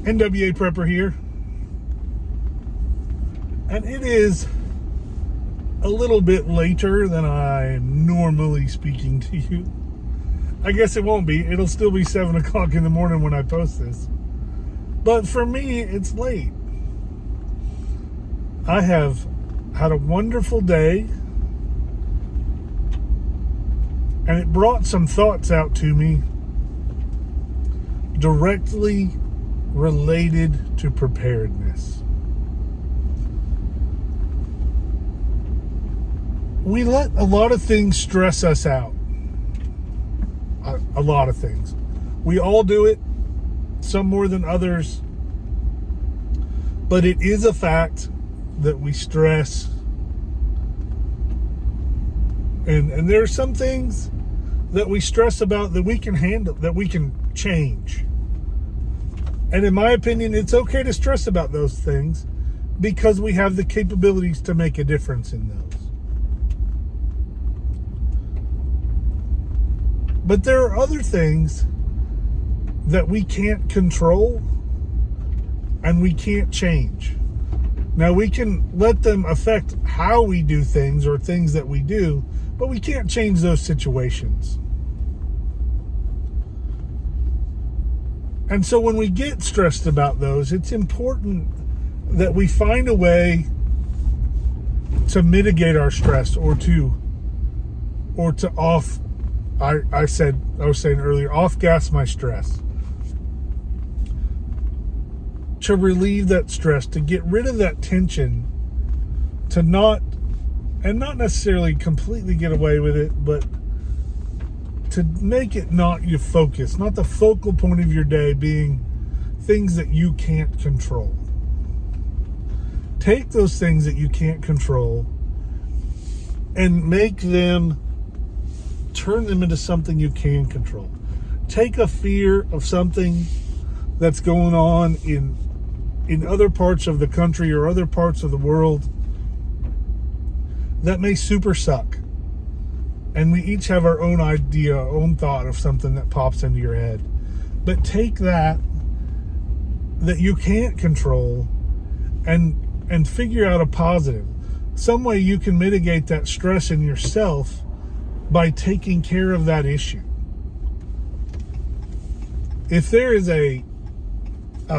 NWA Prepper here. And it is a little bit later than I'm normally speaking to you. I guess it won't be. It'll still be 7 o'clock in the morning when I post this. But for me, it's late. I have had a wonderful day. And it brought some thoughts out to me directly related to preparedness. We let a lot of things stress us out. A lot of things. We all do it, some more than others. But it is a fact that we stress. And there are some things that we stress about that we can handle, that we can change. And in my opinion, it's okay to stress about those things because we have the capabilities to make a difference in those. But there are other things that we can't control and we can't change. Now, we can let them affect how we do things or things that we do, but we can't change those situations. And so when we get stressed about those, it's important that we find a way to mitigate our stress or to I was saying earlier, off-gas my stress. To relieve that stress, to get rid of that tension, to not necessarily completely get away with it, but to make it not your focus, not the focal point of your day being things that you can't control. Take those things that you can't control and turn them into something you can control. Take a fear of something that's going on in other parts of the country or other parts of the world that may super suck. And we each have our own idea, our own thought of something that pops into your head. But take that you can't control and figure out a positive. Some way you can mitigate that stress in yourself by taking care of that issue. If there is a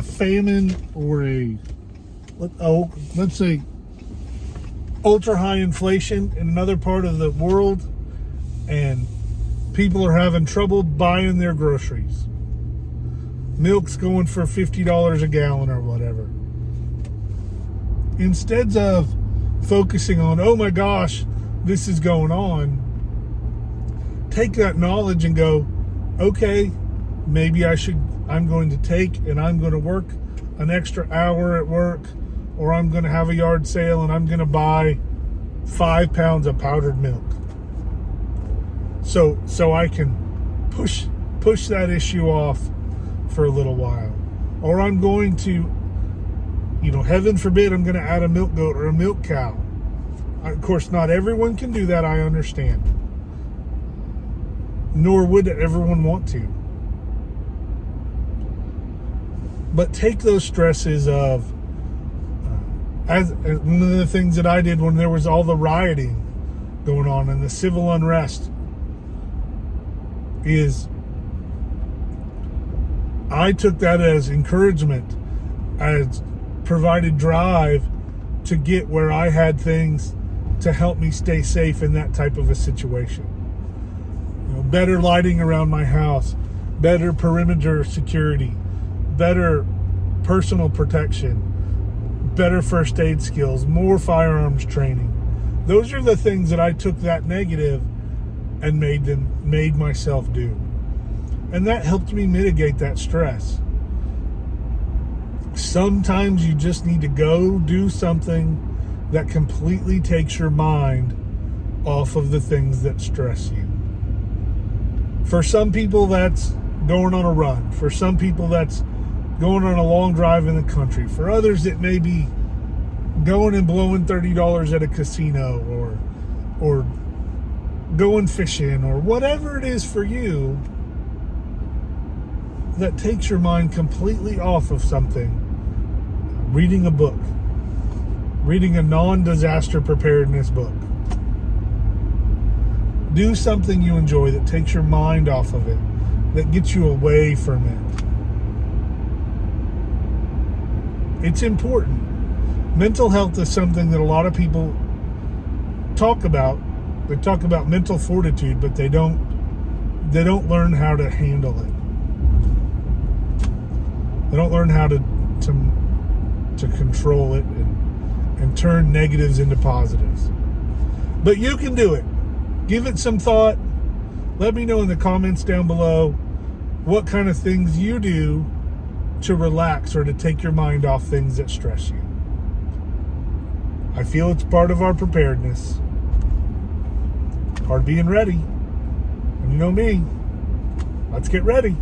famine or let's say ultra high inflation in another part of the world and people are having trouble buying their groceries, milk's going for $50 a gallon or whatever, instead of focusing on, oh my gosh, this is going on, take that knowledge and go, okay, maybe I'm going to take and I'm going to work an extra hour at work, or I'm going to have a yard sale and I'm going to buy 5 pounds of powdered milk. So I can push that issue off for a little while. Or I'm going to, heaven forbid, I'm going to add a milk goat or a milk cow. Of course, not everyone can do that, I understand. Nor would everyone want to. But take those stresses of, as one of the things that I did when there was all the rioting going on and the civil unrest, is I took that as encouragement, as provided drive to get where I had things to help me stay safe in that type of a situation. Better lighting around my house, better perimeter security, better personal protection, better first aid skills, more firearms training. Those are the things that I took that negative and made myself do. And that helped me mitigate that stress. Sometimes you just need to go do something that completely takes your mind off of the things that stress you. For some people, that's going on a run. For some people, that's going on a long drive in the country. For others, it may be going and blowing $30 at a casino or going fishing or whatever it is for you. that takes your mind completely off of something. Reading a book. Reading a non-disaster preparedness book. Do something you enjoy that takes your mind off of it, that gets you away from it. It's important. Mental health is something that a lot of people talk about. They talk about mental fortitude, but they don't learn how to handle it. They don't learn how to control it and turn negatives into positives. But you can do it. Give it some thought. Let me know in the comments down below what kind of things you do to relax or to take your mind off things that stress you. I feel it's part of our preparedness. Part of being ready. And you know me. Let's get ready.